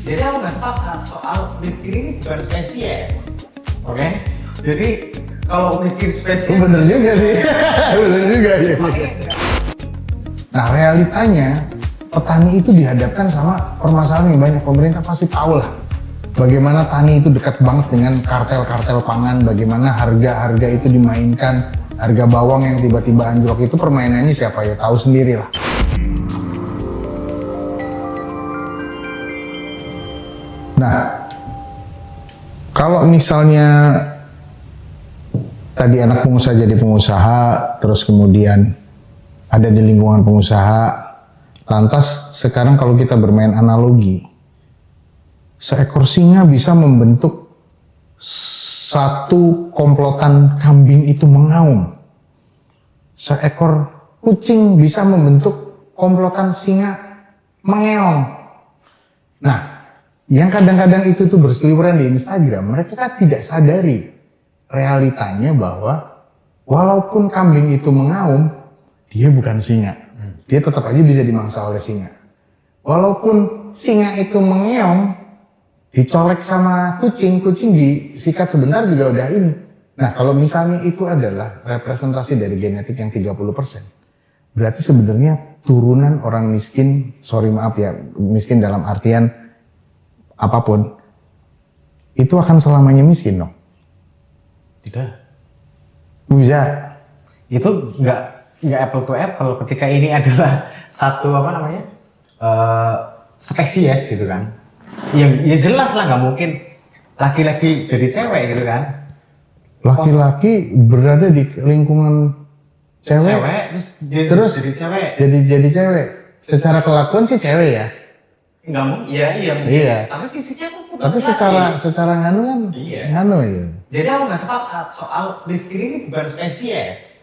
Jadi aku nggak sepakat soal miskin ini bukan spesies. Oke? Jadi kalau miskin spesies Bener juga sih. Bener juga ya. Nah, realitanya petani itu dihadapkan sama permasalahan yang banyak. Pemerintah pasti tahu lah bagaimana tani itu dekat banget dengan kartel-kartel pangan, bagaimana harga-harga itu dimainkan, harga bawang yang tiba-tiba anjlok itu permainannya siapa ya tahu sendiri lah. Nah, kalau misalnya tadi anak pengusaha jadi pengusaha, terus kemudian ada di lingkungan pengusaha, lantas sekarang kalau kita bermain analogi, seekor singa bisa membentuk satu komplotan kambing itu mengaum. Seekor kucing bisa membentuk komplotan singa mengeong. Nah, yang kadang-kadang itu tuh berseliweran di Instagram, mereka kan tidak sadari realitanya bahwa walaupun kambing itu mengaum, dia bukan singa. Dia tetap aja bisa dimangsa oleh singa. Walaupun singa itu mengeong, dicolek sama kucing, kucing disikat sebentar juga udah ini. Nah, kalau misalnya itu adalah representasi dari genetik yang 30%, berarti sebenarnya turunan orang miskin, miskin dalam artian apapun, itu akan selamanya miskin dong? tidak. Bisa. Itu nggak apple to apple ketika ini adalah satu spesies gitu kan. Ya jelas lah nggak mungkin laki-laki jadi cewek gitu kan. Laki-laki berada di lingkungan cewek terus jadi cewek. Jadi cewek. Secara kelakuan sih cewek ya. Nggak mungkin. Iya. Iya. Tapi fisiknya tuh. Tapi secara nganu kan. Iya. Nganu ya. Jadi aku nggak sepakat soal miskin ini bukan spesies.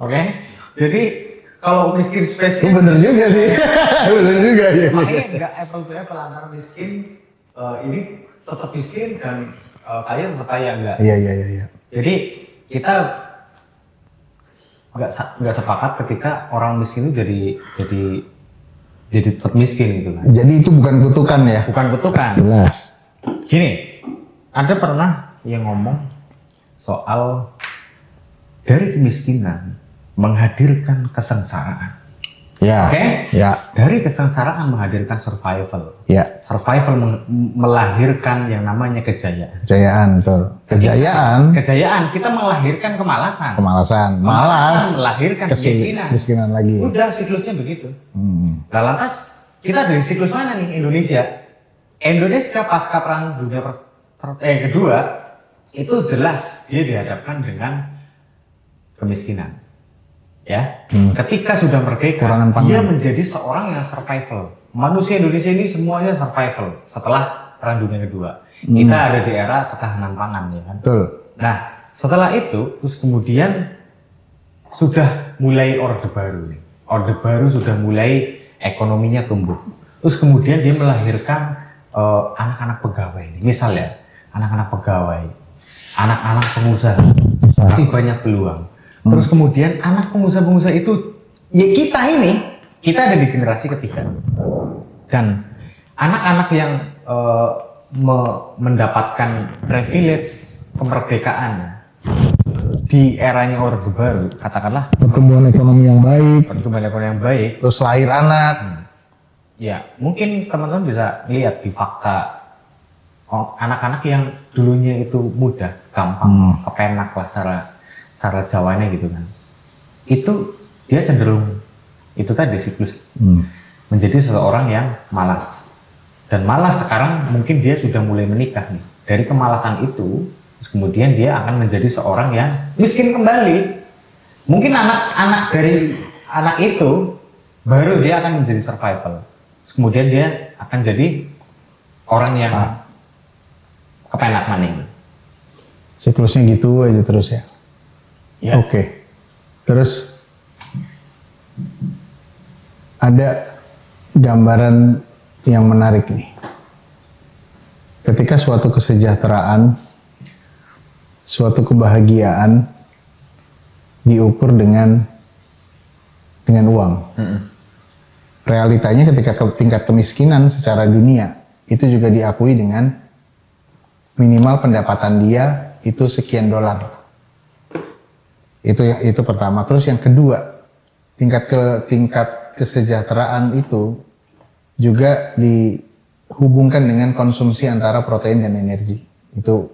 Oke? Jadi kalau miskin spesies. Bener juga sih. Bener juga ya. Makanya nggak apple to apple antara miskin ini tetap miskin dan kaya tetap kaya enggak. Iya. Jadi kita nggak sepakat ketika orang miskin itu jadi tetap miskin gitu kan. Jadi itu bukan kutukan ya? Bukan kutukan. Jelas. Gini, ada pernah yang ngomong soal dari kemiskinan menghadirkan kesengsaraan. Ya. Oke? Ya. Dari kesengsaraan menghadirkan survival. Ya. Survival melahirkan yang namanya kejayaan. Kejayaan, betul. Kejayaan kita melahirkan kemalasan. Kemalasan melahirkan kemiskinan. Kemiskinan lagi. Udah siklusnya begitu. Nah, lantas kita dari siklus mana nih Indonesia? Indonesia pasca perang dunia kedua itu jelas dia dihadapkan dengan kemiskinan. Ya, ketika sudah merdeka, dia menjadi seorang yang survival. Manusia Indonesia ini semuanya survival setelah perang dunia kedua. Kita ada di era ketahanan pangan, ya kan? Betul. Nah, setelah itu, terus kemudian sudah mulai orde baru nih. Orde baru sudah mulai ekonominya tumbuh. Terus kemudian dia melahirkan anak-anak pegawai ini. Misalnya, anak-anak pegawai, anak-anak pengusaha, masih banyak peluang. Terus kemudian anak pengusaha-pengusaha itu, ya kita ada di generasi ketiga. Dan anak-anak yang mendapatkan privilege kemerdekaan di eranya Orde Baru, katakanlah pertumbuhan ekonomi yang baik, terus lahir anak. Ya, mungkin teman-teman bisa lihat di fakta anak-anak yang dulunya itu mudah, gampang, kepenak lah cara Jawanya gitu kan. Itu dia cenderung itu tadi siklus menjadi seseorang yang malas. Dan malas sekarang mungkin dia sudah mulai menikah nih. Dari kemalasan itu, terus kemudian dia akan menjadi seorang yang miskin kembali. Mungkin anak dari anak itu baru dia akan menjadi survival. Terus kemudian dia akan jadi orang yang kepenak maning. Siklusnya gitu aja terus ya. Ya. Oke. Terus ada gambaran yang menarik nih. Ketika suatu kesejahteraan, suatu kebahagiaan diukur dengan uang. Realitanya ketika tingkat kemiskinan secara dunia itu juga diakui dengan minimal pendapatan dia itu sekian dolar. Itu pertama. Terus yang kedua, tingkat kesejahteraan itu juga dihubungkan dengan konsumsi antara protein dan energi. Itu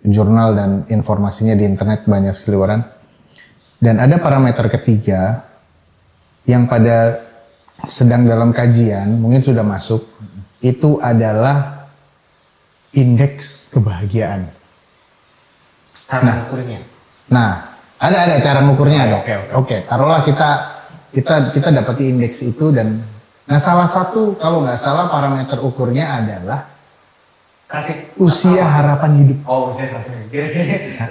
jurnal dan informasinya di internet banyak sekeliwaran. Dan ada parameter ketiga yang pada sedang dalam kajian, mungkin sudah masuk, itu adalah indeks kebahagiaan. Cara ukurnya. Nah, ada cara ngukurnya ada. Oke. Taruhlah kita dapati indeks itu dan nah salah satu kalau nggak salah parameter ukurnya adalah Grafik usia harapan hidup. Oh, usia harapan hidup.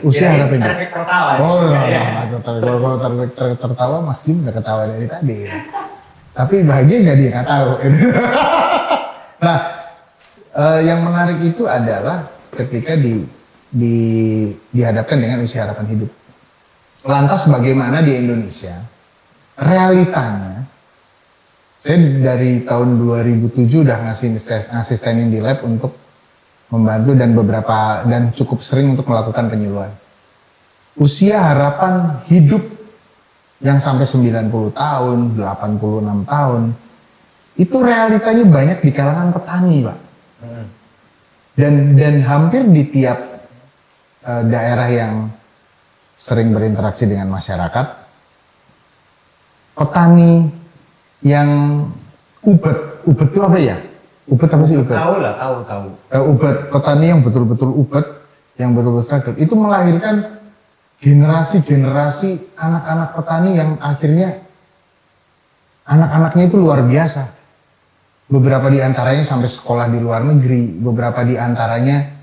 Usia harapan hidup. Grafik tertawa. Oh, Ya. kalau tertawa Mas Jim nggak ketawa dari tadi. Ya. Tapi bahagia nggak dia nggak tahu. Nah, yang menarik itu adalah ketika dihadapkan dengan usia harapan hidup. Lantas bagaimana di Indonesia? Realitanya, saya dari tahun 2007 udah ngasih asistenin di lab untuk membantu dan cukup sering untuk melakukan penyuluhan. Usia harapan hidup yang sampai 90 tahun, 86 tahun, itu realitanya banyak di kalangan petani, Pak. Dan hampir di tiap daerah yang sering berinteraksi dengan masyarakat, petani yang ubet itu apa ya? Ubet apa sih ubet? Tahu. Ubet, petani yang betul-betul ubet, yang betul-betul struggle, itu melahirkan generasi-generasi anak-anak petani yang akhirnya anak-anaknya itu luar biasa. Beberapa di antaranya sampai sekolah di luar negeri, beberapa di antaranya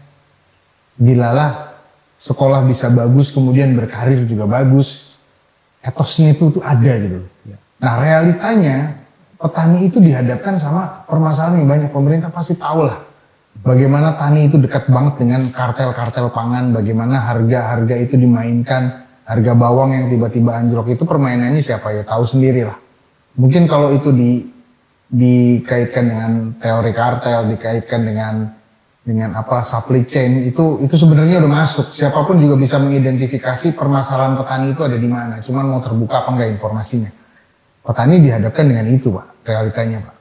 dilalah sekolah bisa bagus, kemudian berkarir juga bagus. Etosnya itu ada gitu. Nah realitanya petani itu dihadapkan sama permasalahan yang banyak. Pemerintah pasti tahu lah bagaimana tani itu dekat banget dengan kartel-kartel pangan, bagaimana harga-harga itu dimainkan, harga bawang yang tiba-tiba anjlok itu permainannya siapa ya tahu sendiri lah. Mungkin kalau itu dikaitkan dengan teori kartel, dikaitkan dengan apa supply chain itu sebenarnya udah masuk. Siapapun juga bisa mengidentifikasi permasalahan petani itu ada di mana. Cuman mau terbuka apa enggak informasinya. Petani dihadapkan dengan itu, Pak, realitanya, Pak.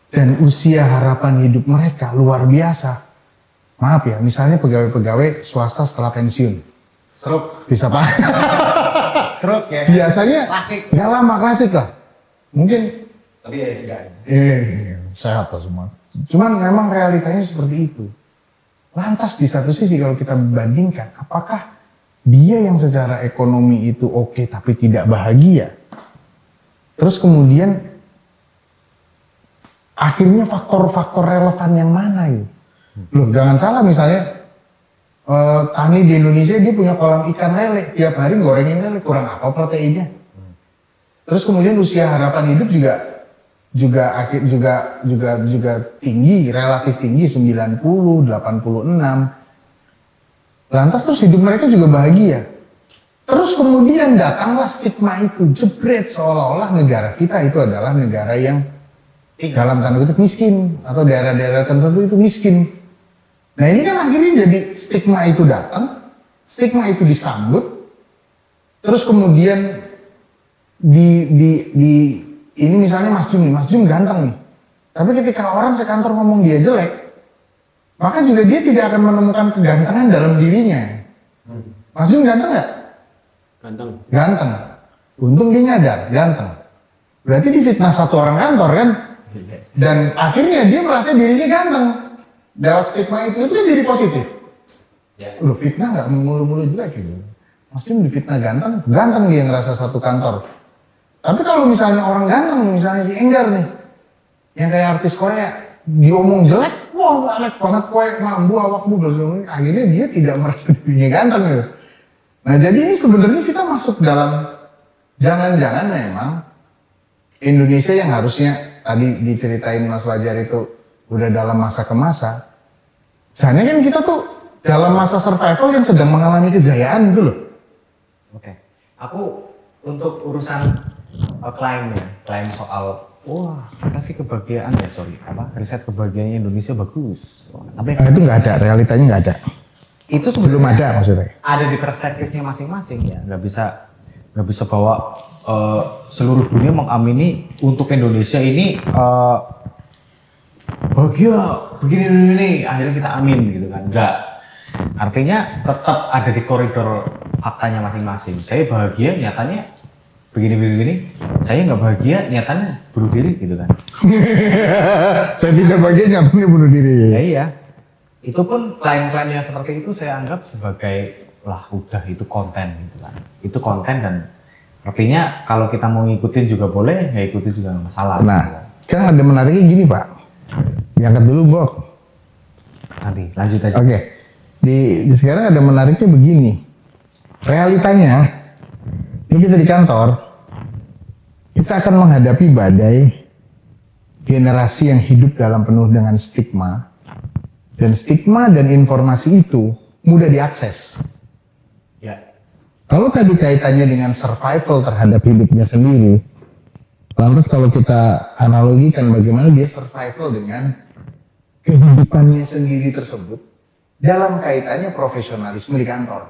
Dan usia harapan hidup mereka luar biasa. Maaf ya, misalnya pegawai-pegawai swasta setelah pensiun. Stroke. Bisa, Pak. Stroke ya. Biasanya Klasik. nggak lama klasik lah. Mungkin Tapi ya enggak. sehat lah semua. Cuman memang realitanya seperti itu. Lantas di satu sisi kalau kita bandingkan, apakah dia yang secara ekonomi itu oke tapi tidak bahagia? Terus kemudian akhirnya faktor-faktor relevan yang mana gitu? Loh jangan salah misalnya tani di Indonesia dia punya kolam ikan lele, tiap hari gorengin lele, kurang apa proteinnya? Terus kemudian usia harapan hidup juga tinggi, relatif tinggi 90, 86. Lantas terus hidup mereka juga bahagia. Terus kemudian datanglah stigma itu, jebret seolah-olah negara kita itu adalah negara yang dalam tanda kutip miskin atau daerah-daerah tertentu itu miskin. Nah ini kan akhirnya jadi stigma itu datang, stigma itu disambut, terus kemudian ini misalnya Mas Jum ganteng nih. Tapi ketika orang sekantor ngomong dia jelek, maka juga dia tidak akan menemukan kegantengan dalam dirinya. Mas Jum ganteng nggak? Ganteng. Untung dia nyadar, ganteng. Berarti difitnah satu orang kantor kan? Dan akhirnya dia merasa dirinya ganteng. Lewat stigma itu kan jadi positif. Loh fitnah nggak mulu-mulu jelek gitu. Mas Jum difitnah ganteng dia ngerasa satu kantor. Tapi kalau misalnya orang ganteng, misalnya si Enggar nih, yang kayak artis Korea, diomong jelek, wah jelek banget kowe, mambu, awakmu, akhirnya dia tidak merasa dirinya ganteng gitu. Nah jadi ini sebenarnya kita masuk dalam, jangan-jangan memang Indonesia yang harusnya, tadi diceritain Mas Wajar itu, udah dalam masa ke masa, sebenarnya kan kita tuh dalam masa survival yang sedang mengalami kejayaan gitu loh. Oke. Aku untuk urusan klaim soal wah grafik kebahagiaan ya riset kebahagiaan Indonesia bagus. Tapi Itu nggak ada, realitanya nggak ada. itu Belum sebenarnya ada maksudnya. ada di perspektifnya masing-masing ya. Nggak bisa bawa seluruh dunia mengamini untuk Indonesia ini bahagia begini akhirnya kita amin gitu kan. Enggak. Artinya tetap ada di koridor faktanya masing-masing. Saya bahagia nyatanya begini. Saya nggak bahagia nyatanya bunuh diri gitu kan. Saya tidak bahagia nyatanya bunuh diri. Ya iya. Itu pun klaim-klaim yang seperti itu saya anggap sebagai lah udah itu konten gitu kan. Itu konten dan artinya kalau kita mau ngikutin juga boleh, nggak ikutin juga nggak masalah. Nah, kan ada menariknya gini Pak. Diangkat dulu Bok. Nanti lanjut aja. Oke. Di sekarang ada menariknya begini. Realitanya, ini kita di kantor, kita akan menghadapi badai generasi yang hidup dalam penuh dengan stigma. Dan stigma dan informasi itu mudah diakses. Ya. Kalau tadi kaitannya dengan survival terhadap hidupnya sendiri, lantas kalau kita analogikan bagaimana dia survival dengan kehidupannya sendiri tersebut dalam kaitannya profesionalisme di kantor.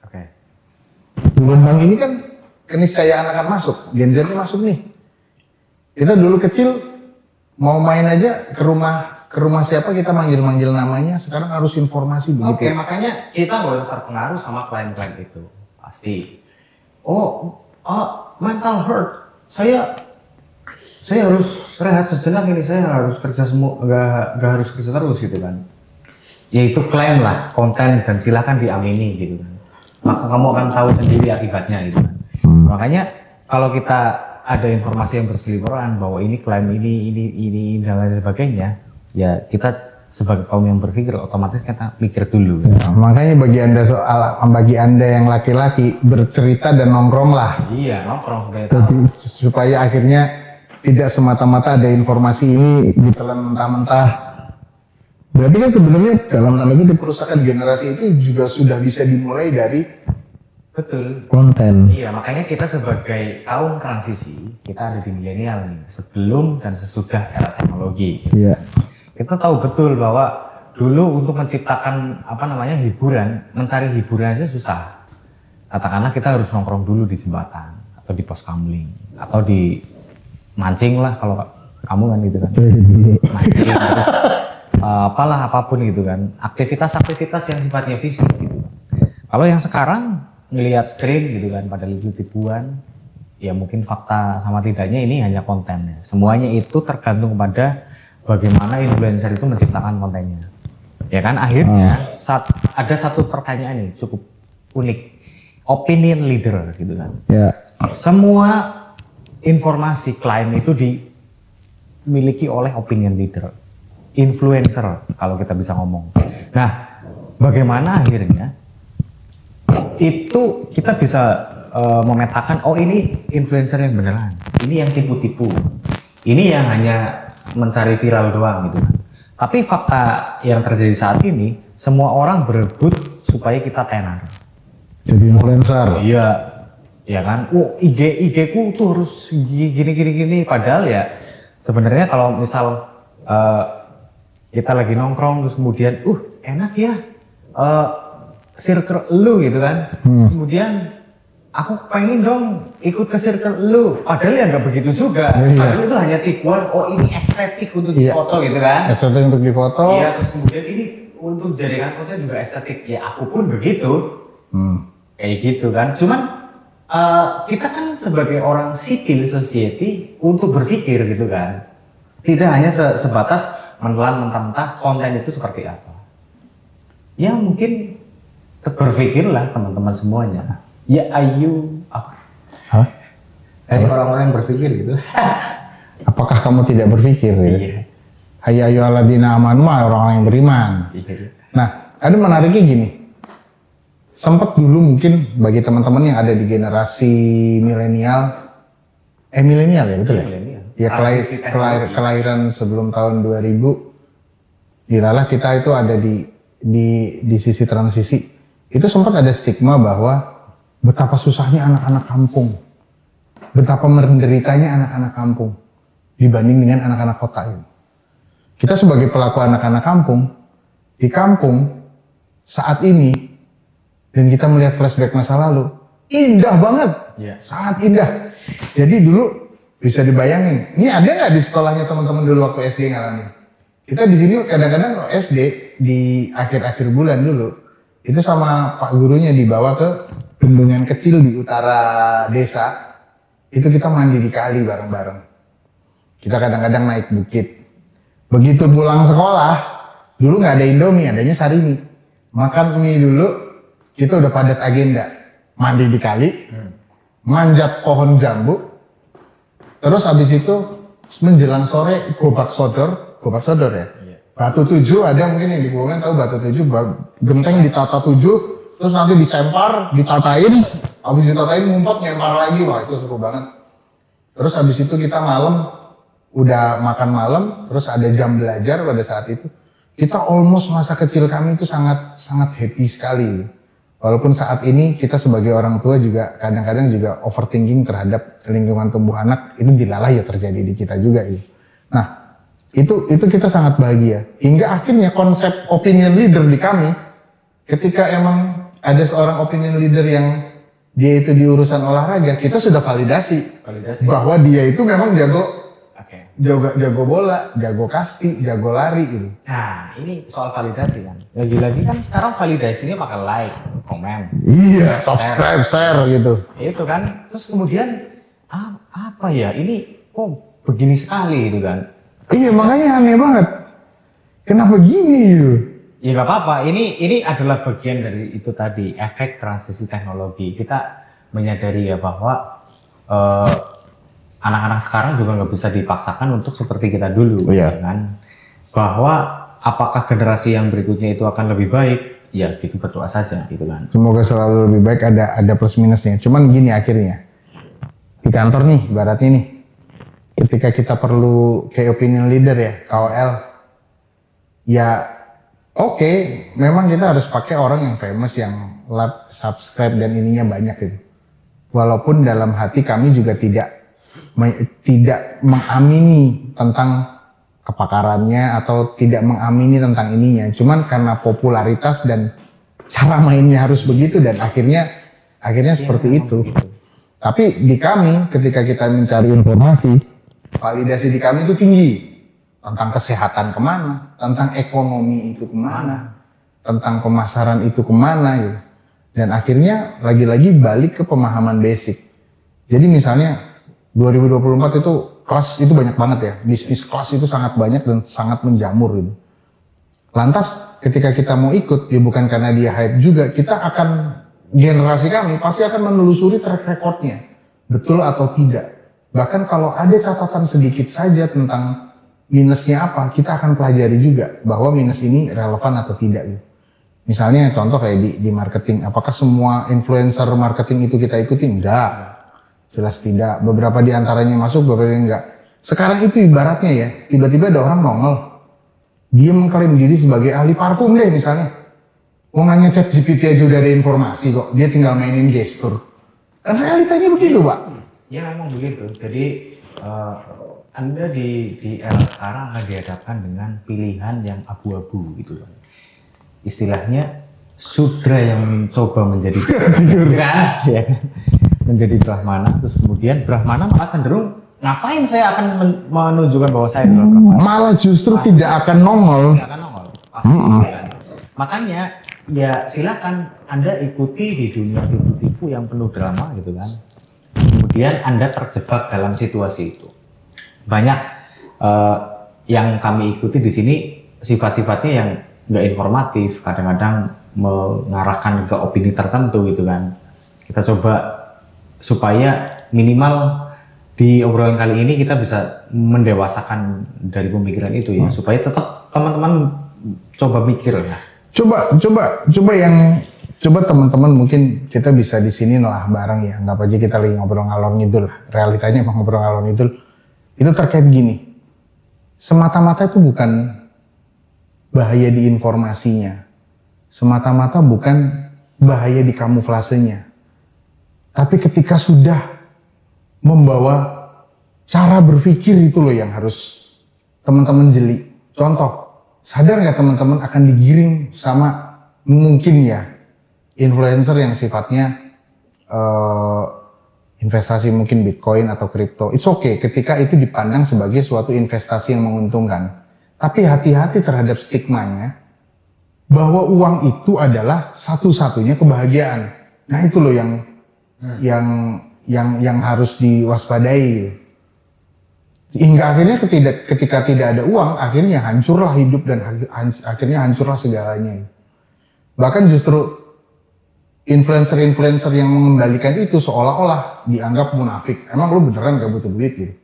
Oke. Gelombang ini kan keniscayaan akan masuk, Gen Z ini masuk nih. Kita dulu kecil mau main aja ke rumah siapa kita manggil namanya, sekarang harus informasi begitu. Oke, makanya kita nggak usah terpengaruh sama klaim-klaim itu. Pasti. Mental health. Saya harus rehat sejenak ini, saya harus kerja semua, nggak harus kerja terus gitu kan. Ya itu klaim lah, konten dan silakan diamini gitu kan. Maka kamu akan tahu sendiri akibatnya gitu kan. Makanya kalau kita ada informasi yang berseliweran bahwa ini klaim ini dan lain sebagainya, ya kita sebagai kaum yang berpikir otomatis kita mikir dulu. Ya, makanya bagi anda yang laki-laki bercerita dan nongkrong lah. Iya, nongkrong supaya tahu. Jadi, supaya akhirnya tidak semata-mata ada informasi ini ditelan mentah-mentah. Berarti kan sebenarnya dalam tanda kutip perusahaan generasi itu juga sudah bisa dimulai dari Betul. konten. Iya, makanya kita sebagai kaum transisi, kita ada di milenial nih, sebelum dan sesudah era teknologi. Iya. Kita tahu betul bahwa dulu untuk menciptakan hiburan, mencari hiburan aja susah. Katakanlah kita harus nongkrong dulu di jembatan atau di pos kamling atau di mancing lah kalau kamu kan gitu kan. Mancing terus apapun gitu kan. Aktivitas-aktivitas yang sifatnya fisik gitu. Kalau yang sekarang ngelihat screen gitu kan pada tipuan, ya mungkin fakta sama tidaknya ini hanya kontennya. Semuanya itu tergantung pada bagaimana influencer itu menciptakan kontennya. Ya kan akhirnya ada satu pertanyaan nih cukup unik. Opinion leader gitu kan. Ya. Semua informasi klaim itu dimiliki oleh opinion leader. Influencer kalau kita bisa ngomong. Nah, bagaimana akhirnya itu kita bisa memetakan ini influencer yang beneran. Ini yang tipu-tipu. Ini yang hanya mencari viral doang gitu kan. Tapi fakta yang terjadi saat ini, semua orang berebut supaya kita tenar. Jadi influencer. Iya, ya kan. IG ku tuh harus gini. Padahal ya sebenarnya kalau misal kita lagi nongkrong terus kemudian, enak ya, circle lu gitu kan. Kemudian aku pengen dong ikut ke circle lu, padahal ya nggak begitu juga. Padahal itu hanya tipuan, ini estetik untuk difoto gitu kan. Estetik untuk difoto. Iya, terus kemudian ini untuk jadikan konten juga estetik. Ya aku pun begitu. Kayak gitu kan. Cuman kita kan sebagai orang civil society untuk berpikir gitu kan. Tidak hanya sebatas menelan mentah-mentah konten itu seperti apa. Ya mungkin berpikirlah teman-teman semuanya. Ya ayu apa? Hah? Orang-orang yang berpikir gitu. Apakah kamu tidak berpikir? Iya. Hayya ayyuhalladzina amanu, orang-orang yang beriman. Iya. Nah, ada menariknya gini. Sempat dulu mungkin bagi teman-teman yang ada di generasi milenial, milenial ya betul ya? Milenial. Ya kelahiran sebelum tahun 2000, dilalah kita itu ada di sisi transisi. Itu sempat ada stigma bahwa betapa susahnya anak-anak kampung. betapa menderitanya anak-anak kampung dibanding dengan anak-anak kota ini. Kita sebagai pelaku anak-anak kampung, di kampung saat ini, dan kita melihat flashback masa lalu, indah banget, sangat indah. Jadi dulu bisa dibayangin, ini ada nggak di sekolahnya teman-teman dulu waktu SD ngalamin? Kita di sini kadang-kadang SD di akhir-akhir bulan dulu, itu sama pak gurunya dibawa ke bendungan kecil di utara desa, itu kita mandi di kali bareng-bareng. Kita kadang-kadang naik bukit. Begitu pulang sekolah, dulu nggak ada Indomie, adanya Sarimi. Makan mie dulu, kita udah padat agenda. Mandi di kali, manjat pohon jambu, terus habis itu menjelang sore gobak sodor ya. Batu 7 ada mungkin yang di Kuningan tahu Batu 7, genteng ditata 7, terus nanti disempar, ditatain, habis ditatain ngumpet nyempar lagi, wah itu seru banget. Terus habis itu kita malam, udah makan malam, terus ada jam belajar pada saat itu. Kita almost masa kecil kami itu sangat happy sekali. Walaupun saat ini kita sebagai orang tua juga kadang-kadang juga overthinking terhadap lingkungan tumbuh anak, itu dilalah ya terjadi di kita juga gitu. Nah, itu kita sangat bahagia. Hingga akhirnya konsep opinion leader di kami, ketika emang ada seorang opinion leader yang dia itu di urusan olahraga, kita sudah validasi. Bahwa dia itu memang jago bola, jago kasti, jago lari gitu. Nah, ini soal validasi kan. Lagi-lagi kan sekarang validasinya pakai like, komen. Iya, subscribe, share gitu. Itu kan. Terus kemudian apa ya? Ini kok begini sekali gitu kan. Iya, makanya aneh banget. Kenapa gini gitu? Ya nggak apa-apa. Ini adalah bagian dari itu tadi, efek transisi teknologi. Kita menyadari ya bahwa anak-anak sekarang juga nggak bisa dipaksakan untuk seperti kita dulu, ya kan? Bahwa apakah generasi yang berikutnya itu akan lebih baik? Ya, gitu berdoa saja, gitu kan. Semoga selalu lebih baik, ada plus minusnya. Cuman gini akhirnya, di kantor nih, ibaratnya nih, ketika kita perlu kayak opinion leader ya, KOL, ya oke, memang kita harus pakai orang yang famous, yang like, subscribe dan ininya banyak gitu. Walaupun dalam hati kami juga tidak mengamini tentang kepakarannya atau tidak mengamini tentang ininya, cuman karena popularitas dan cara mainnya harus begitu dan akhirnya seperti itu. Tapi di kami ketika kita mencari informasi, validasi di kami itu tinggi tentang kesehatan kemana, tentang ekonomi itu kemana, tentang pemasaran itu kemana gitu. Dan akhirnya lagi-lagi balik ke pemahaman basic. Jadi misalnya 2024 itu kelas itu banyak banget ya, bisnis kelas itu sangat banyak dan sangat menjamur gitu. Lantas ketika kita mau ikut, ya bukan karena dia hype juga, kita akan, generasi kami pasti akan menelusuri track recordnya, betul atau tidak. Bahkan kalau ada catatan sedikit saja tentang minusnya apa, kita akan pelajari juga bahwa minus ini relevan atau tidak gitu. Misalnya contoh kayak di marketing, apakah semua influencer marketing itu kita ikutin? Enggak. Jelas tidak, beberapa di antaranya masuk, beberapa enggak. Sekarang itu ibaratnya ya, tiba-tiba ada orang nongol, dia mengklaim diri sebagai ahli parfum deh misalnya. Mau nanya ChatGPT aja udah ada informasi kok, dia tinggal mainin gestur. Kan realitanya begitu Pak. Ya memang begitu, jadi Anda di era sekarang akan dihadapkan dengan pilihan yang abu-abu gitu kan. Istilahnya sudra yang mencoba menjadi kan, ya kan? Menjadi Brahmana, terus kemudian Brahmana malah cenderung ngapain saya akan menunjukkan bahwa saya adalah Brahmana. Malah justru tidak akan nongol. Tidak akan nongol, pasti kan. Makanya ya silakan Anda ikuti di dunia tipu-tipu yang penuh drama gitu kan. Kemudian Anda terjebak dalam situasi itu. Banyak yang kami ikuti di sini sifat-sifatnya yang nggak informatif, kadang-kadang mengarahkan ke opini tertentu gitu kan. Kita coba supaya minimal di obrolan kali ini kita bisa mendewasakan dari pemikiran itu ya, supaya tetap teman-teman coba mikir lah. Coba teman-teman mungkin kita bisa di sini lah bareng ya, anggap aja kita lagi ngobrol ngalor ngidul. Realitanya emang ngobrol ngalor ngidul. Itu terkait gini, semata-mata itu bukan bahaya di informasinya, semata-mata bukan bahaya di kamuflasenya. Tapi ketika sudah membawa cara berpikir itu loh yang harus teman-teman jeli. Contoh, sadar nggak teman-teman akan digiring sama mungkin ya influencer yang sifatnya investasi mungkin Bitcoin atau kripto. It's okay ketika itu dipandang sebagai suatu investasi yang menguntungkan. Tapi hati-hati terhadap stigmanya bahwa uang itu adalah satu-satunya kebahagiaan. Nah itu loh yang harus diwaspadai. Hingga akhirnya ketika tidak ada uang, akhirnya hancurlah hidup dan akhirnya hancurlah segalanya. Bahkan justru influencer-influencer yang mengembalikan itu seolah-olah dianggap munafik. Emang lu beneran gak butuh duit gitu?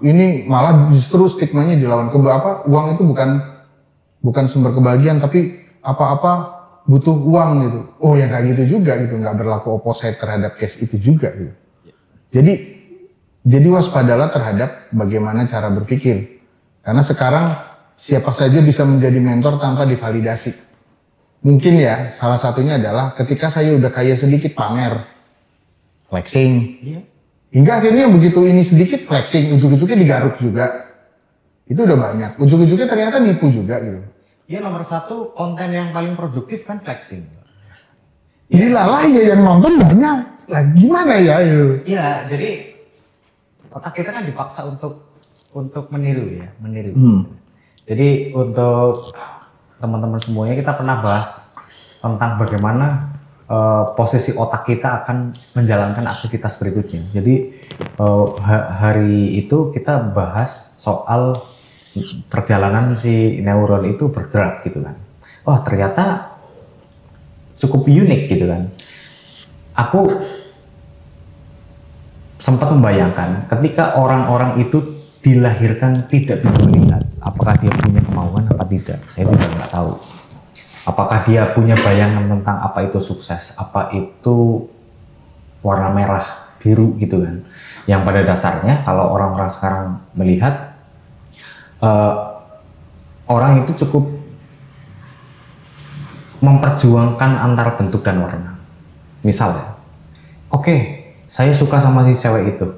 Ini malah justru stigmanya dilawan uang itu bukan sumber kebahagiaan, tapi apa-apa butuh uang gitu. Oh ya kayak gitu juga gitu, nggak berlaku opposite terhadap case itu juga gitu. Jadi waspadalah terhadap bagaimana cara berpikir. Karena sekarang siapa saja bisa menjadi mentor tanpa divalidasi. Mungkin ya, salah satunya adalah ketika saya udah kaya sedikit pamer, flexing. Hingga akhirnya begitu ini sedikit flexing, ujung-ujungnya digaruk juga. Itu udah banyak. Ujung-ujungnya ternyata nipu juga gitu. Iya, nomor satu konten yang paling produktif kan flexing. Gila lah ya yang nonton banyak. Lah gimana ya itu? Iya, jadi otak kita kan dipaksa untuk meniru ya, meniru. Jadi untuk teman-teman semuanya kita pernah bahas tentang bagaimana posisi otak kita akan menjalankan aktivitas berikutnya. Jadi hari itu kita bahas soal perjalanan si neuron itu bergerak gitu kan. Wah ternyata cukup unik gitu kan. Aku sempat membayangkan ketika orang-orang itu dilahirkan tidak bisa melihat, apakah dia punya kemauan apa tidak, saya juga nggak tahu. Apakah dia punya bayangan tentang apa itu sukses, apa itu warna merah, biru gitu kan. Yang pada dasarnya kalau orang-orang sekarang melihat, orang itu cukup memperjuangkan antara bentuk dan warna. Misalnya, oke, saya suka sama si cewek itu.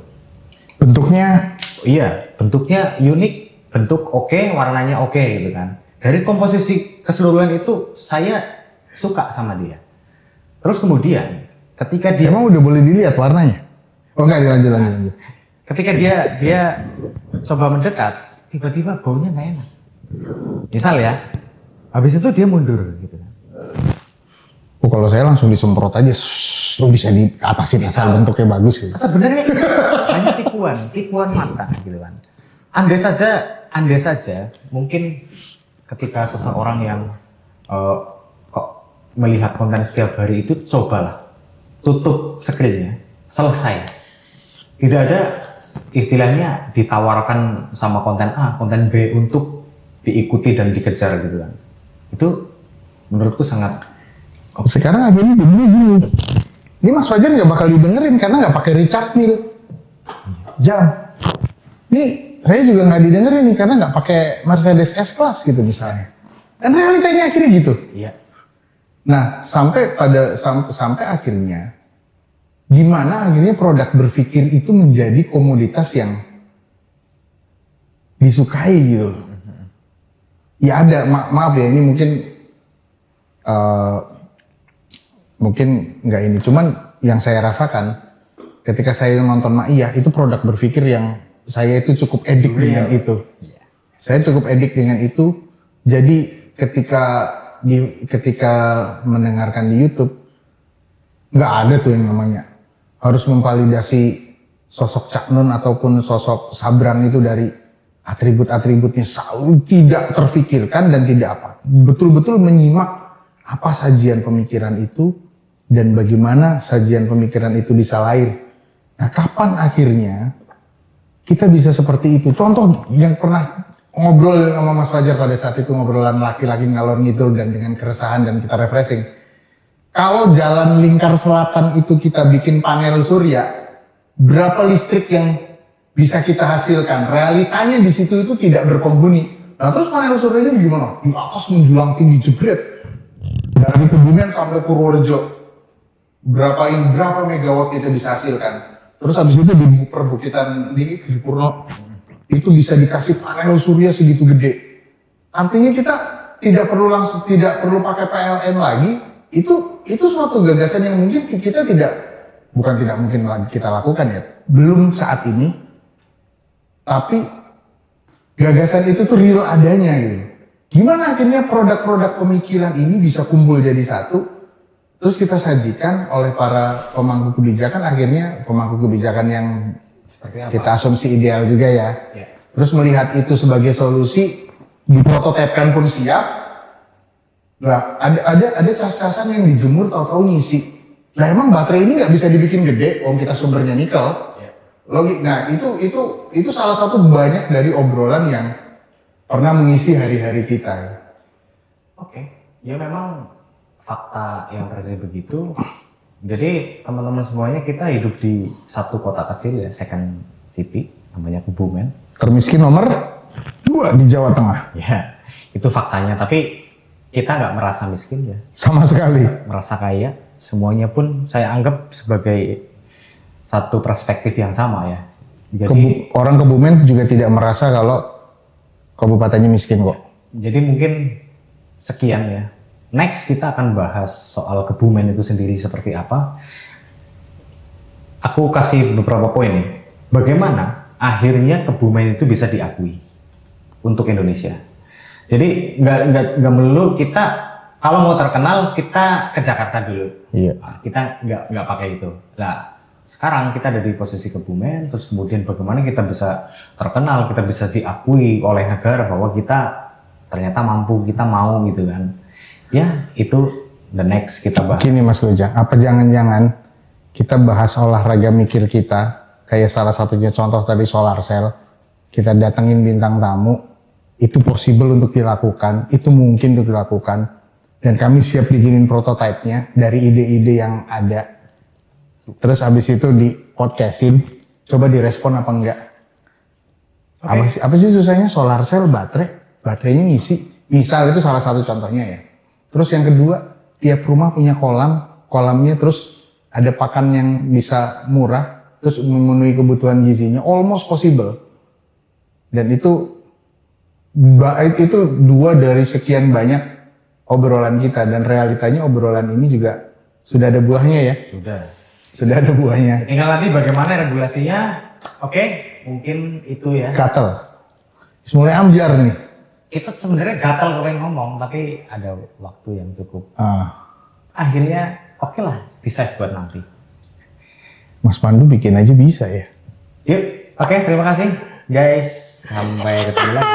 Bentuknya? Iya, bentuknya unik, bentuk oke, warnanya oke gitu kan. Dari komposisi keseluruhan itu saya suka sama dia. Terus kemudian ketika dia emang udah boleh dilihat warnanya? Oh enggak, lanjut. Ketika dia coba mendekat, tiba-tiba baunya nggak enak. Misal ya, habis itu dia mundur gitu kan. Oh kalau saya langsung disemprot aja, lo bisa diatasin asal bentuknya bagus ya. Sebenarnya hanya tipuan mata gitu kan. Andai saja mungkin ketika seseorang yang kok melihat konten setiap hari itu, cobalah tutup screen-nya, selesai. Tidak ada istilahnya ditawarkan sama konten A, konten B untuk diikuti dan dikejar gitu kan. Itu menurutku sangat sekarang akhirnya gini. Ini Mas Fajar nggak bakal didengerin karena nggak pakai Richard Mille jam. Ini saya juga nggak didengerin nih karena nggak pakai Mercedes S-Class gitu misalnya. Dan realitanya akhirnya gitu. Iya. Nah sampai akhirnya gimana akhirnya produk berpikir itu menjadi komoditas yang disukai gitu. Ya ada maaf ya ini mungkin nggak ini, cuman yang saya rasakan ketika saya nonton Maiyah itu produk berpikir yang saya itu cukup edik dengan itu. Saya cukup edik dengan itu. Jadi ketika mendengarkan di YouTube nggak ada tuh yang namanya harus memvalidasi sosok Cak Nun ataupun sosok Sabrang itu dari atribut-atributnya, selalu tidak terfikirkan dan tidak apa. Betul-betul menyimak apa sajian pemikiran itu dan bagaimana sajian pemikiran itu bisa lahir. Nah, kapan akhirnya kita bisa seperti itu? Contoh yang pernah ngobrol sama Mas Fajar pada saat itu, ngobrolan laki-laki ngalor ngidul dan dengan keresahan dan kita refreshing. Kalau jalan lingkar selatan itu kita bikin panel surya, berapa listrik yang bisa kita hasilkan? Realitanya di situ itu tidak berpenghuni. Nah, terus panel suryanya gimana? Di atas menjulang tinggi jebret. Dari Kebumen sampai Purworejo. Berapa megawatt kita bisa hasilkan? terus habis itu di perbukitan di Purno itu bisa dikasih panel surya segitu gede. Artinya kita tidak perlu pakai PLN lagi. Itu suatu gagasan yang mungkin kita bukan tidak mungkin lagi kita lakukan ya. Belum saat ini. Tapi gagasan itu tuh real adanya gitu. Gimana akhirnya produk-produk pemikiran ini bisa kumpul jadi satu, terus kita sajikan oleh para pemangku kebijakan, akhirnya pemangku kebijakan yang Seperti apa? kita asumsi ideal juga ya. Ya. Terus melihat itu sebagai solusi, diprototipkan pun siap. Nah, ada cas-casan yang dijemur tahu-tahu ngisi. Nah emang baterai ini nggak bisa dibikin gede, kita sumbernya nikel. Nah itu salah satu banyak dari obrolan yang pernah mengisi hari-hari kita. Oke, ya memang fakta yang terjadi begitu. Jadi teman-teman semuanya kita hidup di satu kota kecil ya, second city, namanya Kebumen. Termiskin nomor 2 di Jawa Tengah. Ya, itu faktanya. Tapi kita nggak merasa miskin ya, Sama sekali. merasa kaya. Semuanya pun saya anggap sebagai satu perspektif yang sama ya. Jadi Orang Kebumen juga tidak merasa kalau kabupatennya miskin kok. Jadi mungkin sekian ya. Next kita akan bahas soal Kebumen itu sendiri seperti apa. Aku kasih beberapa poin nih. Bagaimana akhirnya Kebumen itu bisa diakui untuk Indonesia. Jadi nggak melulu kita kalau mau terkenal kita ke Jakarta dulu. Iya. Nah, kita nggak pakai itu. Nah sekarang kita ada di posisi Kebumen, terus kemudian bagaimana kita bisa terkenal, kita bisa diakui oleh negara bahwa kita ternyata mampu, kita mau gitu kan. Ya itu the next kita bahas. Gini Mas Lujang, apa jangan-jangan kita bahas olahraga mikir kita, kayak salah satunya contoh tadi solar cell, kita datengin bintang tamu, itu possible untuk dilakukan, itu mungkin untuk dilakukan, dan kami siap bikinin prototipenya dari ide-ide yang ada. Terus abis itu di podcastin, coba direspon apa enggak. Apa sih susahnya solar cell baterainya ngisi. Misal itu salah satu contohnya ya. Terus yang kedua, tiap rumah punya kolamnya terus ada pakan yang bisa murah, terus memenuhi kebutuhan gizinya, almost possible. Dan itu 2 dari sekian banyak obrolan kita, dan realitanya obrolan ini juga sudah ada buahnya ya. Sudah ada buahnya. Tinggal nanti bagaimana regulasinya. Oke, mungkin itu ya. Gatel. Mulai ambiar nih. Kita sebenarnya gatal pengen ngomong, tapi ada waktu yang cukup. Akhirnya oke lah, di save buat nanti. Mas Pandu bikin aja bisa ya. Yuk, oke, terima kasih guys. Sampai ketemu lagi.